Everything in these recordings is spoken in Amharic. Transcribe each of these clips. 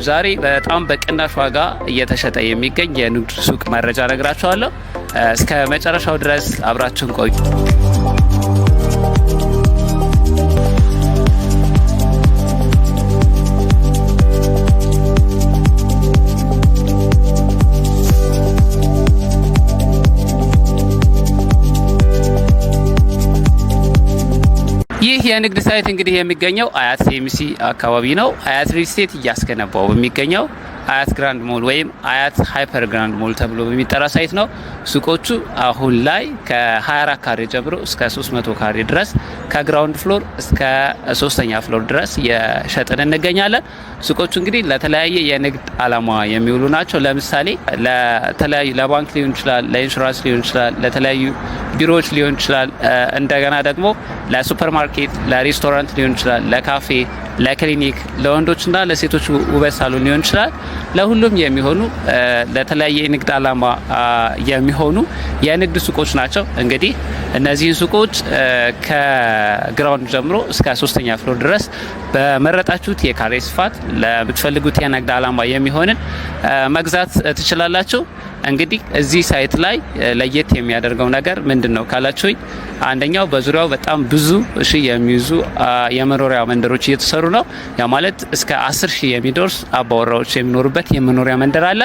ዛሬ በጣም በቅናሽ ዋጋ እየተሸጠ የሚገኝ የንግድ ሱቅ መረጃ ነግራችኋለሁ። እስከ መጨረሻው ድረስ አብራችሁን ቆዩ። ይህ የንግድ ሳይት እንግዲህ የሚገኘው አያት ሴሚሲ አካባቢ ነው። አያት ሪል ስቴት እያስገነባው የሚገኘው አያት ግራንድ ሞል ወይም አያት ሃይፐር ግራንድ ሞል ተብሎ በሚጠራ ሳይት ነው። ሱቆቹ አሁን ላይ ከ24 ካሬ ጀምሮ እስከ 300 ካሬ ድረስ ከግራውንድ ፍሎር እስከ 3ኛ ፍሎር ድረስ የሸጥን እንገኛለን። ሱቆቹ እንግዲህ ለተለያየ የንግድ አላማ የሚውሉ ናቸው። ለምሳሌ ለተለያዩ ለባንክ ሊሆን ይችላል፣ ለኢንሹራንስ ሊሆን ይችላል፣ ለተለያዩ ቢሮዎች ሊሆን ይችላል፣ እንደገና ደግሞ ለሱፐርማርኬት፣ ለሬስቶራንት ሊሆን ይችላል፣ ለካፌ፣ ለክሊኒክ፣ ለወንዶችና ለሴቶች ውበት ሳሎን ሊሆን ይችላል። ለሁሉም የሚሆኑ ለተለያየ የንግድ አላማ የሚሆኑ የንግድ ሱቆች ናቸው። እንግዲህ እነዚህን ሱቆች ከግራውንድ ጀምሮ እስከ 3ኛ ፍሎር ድረስ በመረጣችሁት የካሬ ስፋት ለምትፈልጉት የንግድ አላማ የሚሆንን መግዛት ትችላላችሁ። እንግዲህ እዚህ ሳይት ላይ ለየት የሚያደርገው ነገር ምንድነው ካላችሁኝ፣ አንደኛው በዙሪያው በጣም ብዙ የሚይዙ የመኖሪያ መንደሮች እየተሰሩ ነው። ያ ማለት እስከ 10,000 የሚደርስ አባወራዎች የሚኖሩበት የመኖሪያ መንደር አለ።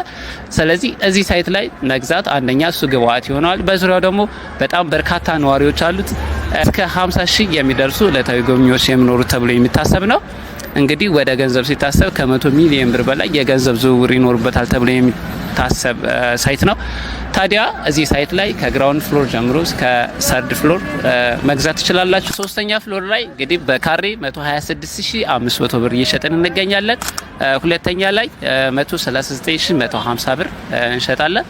ስለዚህ እዚህ ሳይት ላይ መግዛት አንደኛ እሱ ግብአት ይሆናል። በዙሪያው ደግሞ በጣም በርካታ ነዋሪዎች አሉት። እስከ 50,000 የሚደርሱ ዕለታዊ ጎብኚዎች የሚኖሩት ተብሎ የሚታሰብ ነው። እንግዲህ ወደ ገንዘብ ሲታሰብ ከ100 ሚሊዮን ብር በላይ የገንዘብ ዝውውር ይኖርበታል ተብሎ የሚታሰብ ሳይት ነው። ታዲያ እዚህ ሳይት ላይ ከግራውንድ ፍሎር ጀምሮ እስከ ሰርድ ፍሎር መግዛት ትችላላችሁ። 3ኛ ፍሎር ላይ እንግዲህ በካሬ 126,500 ብር እየሸጥን እንገኛለን። ሁለተኛ ላይ 139,150 ብር እንሸጣለን።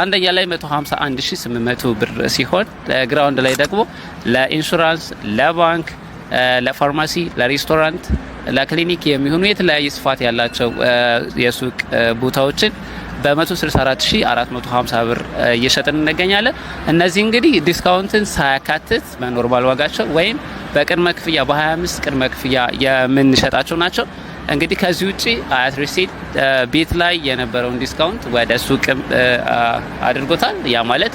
አንደኛ ላይ 151,800 ብር ሲሆን ግራውንድ ላይ ደግሞ ለኢንሹራንስ፣ ለባንክ፣ ለፋርማሲ፣ ለሬስቶራንት፣ ለክሊኒክ የሚሆኑ የተለያየ ስፋት ያላቸው የሱቅ ቦታዎችን በ164,450 ብር እየሸጥን እንገኛለን። እነዚህ እንግዲህ ዲስካውንትን ሳያካትት በኖርማል ዋጋቸው ወይም በቅድመ ክፍያ በ25 ቅድመ ክፍያ የምንሸጣቸው ናቸው። እንግዲህ ከዚህ ውጪ አያት ሪል ስቴት ቤት ላይ የነበረውን ዲስካውንት ወደ ሱቅም አድርጎታል። ያ ማለት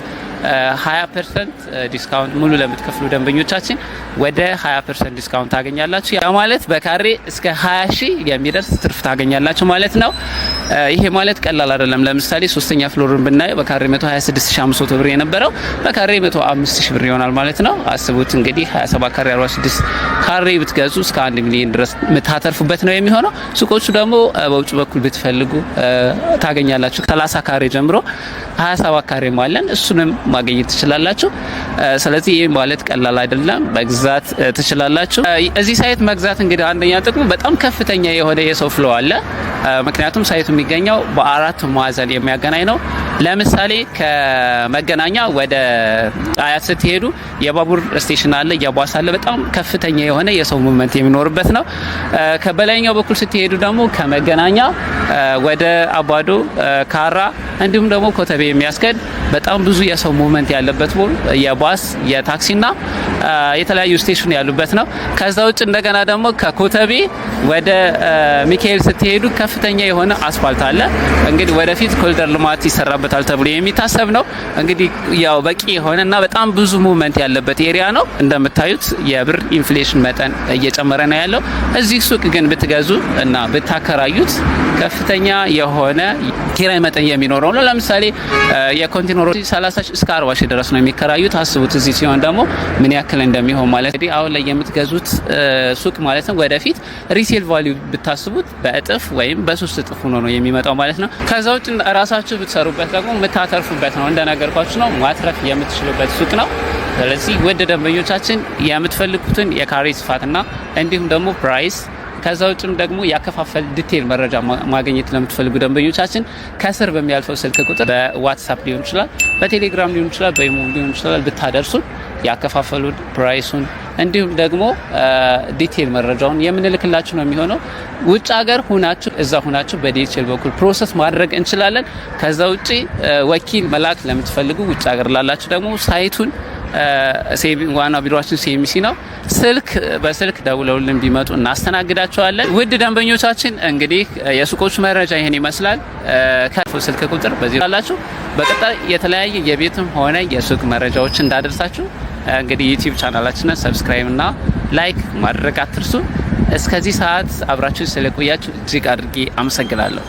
20% ዲስካውንት ሙሉ ለምትከፍሉ ደንበኞቻችን ወደ 20% ዲስካውንት ታገኛላችሁ። ያ ማለት በካሬ እስከ 20,000 የሚደርስ ትርፍ ታገኛላችሁ ማለት ነው። ይሄ ማለት ቀላል አይደለም። ለምሳሌ 3ኛ ፍሎርን ብናየው በካሬ 126,500 ብር የነበረው በካሬ 105,000 ብር ይሆናል ማለት ነው። አስቡት እንግዲህ 27 ካሬ 46 ካሬ ብትገዙ እስከ 1 ሚሊዮን ድረስ የምታተርፉበት ነው የሚሆነው። ሱቆቹ ደግሞ በውጭ በኩል ብትፈልጉ ታገኛላችሁ። 30 ካሬ ጀምሮ 27 ካሬ ማለን እሱንም ማግኘት ትችላላችሁ። ስለዚህ ይሄ ማለት ቀላል አይደለም፣ መግዛት ትችላላችሁ። እዚህ ሳይት መግዛት እንግዲህ አንደኛ ጥቅሙ በጣም ከፍተኛ የሆነ የሰው ፍሎ አለ። ምክንያቱም ሳይቱ የሚገኘው በአራት ማዕዘን የሚያገናኝ ነው። ለምሳሌ ከመገናኛ ወደ አያት ስትሄዱ የባቡር ስቴሽን አለ፣ የባስ አለ። በጣም ከፍተኛ የሆነ የሰው ሙቭመንት የሚኖርበት ነው። ከበላይኛው በኩል ስትሄዱ ደግሞ ከመገናኛ ወደ አባዶ፣ ካራ እንዲሁም ደግሞ ኮተቤ የሚያስከድ በጣም ብዙ የሰው ሙቭመንት ያለበት የባስ የታክሲና የተለያዩ ስቴሽን ያሉበት ነው። ከዛ ውጭ እንደገና ደግሞ ከኮተቤ ወደ ሚካኤል ስትሄዱ ከፍተኛ የሆነ አስፋልት አለ። እንግዲህ ወደፊት ኮሪደር ልማት ይሰራበታል ተብሎ የሚታሰብ ነው። እንግዲህ ያው በቂ የሆነና በጣም ብዙ ሙቭመንት ያለበት ኤሪያ ነው። እንደምታዩት የብር ኢንፍሌሽን መጠን እየጨመረ ነው ያለው። እዚህ ሱቅ ግን ብትገዙ እና ብታከራዩት ከፍተኛ የሆነ ኪራይ መጠን የሚኖረው ነው። ለምሳሌ የኮንቴነሮች 30 እስከ 40 ሺህ ድረስ ነው የሚከራዩት። አስቡት እዚህ ሲሆን ደግሞ ምን ያክል እንደሚሆን ማለት እንግዲህ አሁን ላይ የምትገዙት ሱቅ ማለት ነው ወደፊት ሪሴል ቫልዩ ብታስቡት በእጥፍ ወይም በ3 እጥፍ ሆኖ ነው የሚመጣው ማለት ነው። ከዛ ውጭ ራሳችሁ ብትሰሩበት ደግሞ የምታተርፉበት ነው። እንደነገርኳችሁ ነው ማትረፍ የምትችሉበት ሱቅ ነው። ስለዚህ ውድ ደንበኞቻችን የምትፈልጉትን የካሬ ስፋትና እንዲሁም ደግሞ ፕራይስ ከዛ ውጭም ደግሞ ያከፋፈል ዲቴል መረጃ ማግኘት ለምትፈልጉ ደንበኞቻችን ከስር በሚያልፈው ስልክ ቁጥር በዋትስአፕ ሊሆን ይችላል፣ በቴሌግራም ሊሆን ይችላል፣ በኢሞ ሊሆን ይችላል ብታደርሱን ያከፋፈሉን ፕራይሱን እንዲሁም ደግሞ ዲቴል መረጃውን የምንልክላችሁ ነው የሚሆነው። ውጭ ሀገር ሁናችሁ እዛ ሁናችሁ በዲኤችኤል በኩል ፕሮሰስ ማድረግ እንችላለን። ከዛ ውጪ ወኪል መላክ ለምትፈልጉ ውጭ ሀገር ላላችሁ ደግሞ ሳይቱን ዋናው ቢሮአችን ሴሚሲ ነው። በስልክ ደውለውልን ቢመጡ እናስተናግዳቸዋለን። ውድ ደንበኞቻችን እንግዲህ የሱቆቹ መረጃ ይሄን ይመስላል። ከፍ ስልክ ቁጥር በዚህ አላችሁ። በቀጣይ የተለያየ የቤትም ሆነ የሱቅ መረጃዎች እንዳደርሳችሁ እንግዲህ ዩቲዩብ ቻናላችንን ሰብስክራይብ እና ላይክ ማድረግ አትርሱ። እስከዚህ ሰዓት አብራችሁ ስለቆያችሁ እጅግ አድርጌ አመሰግናለሁ።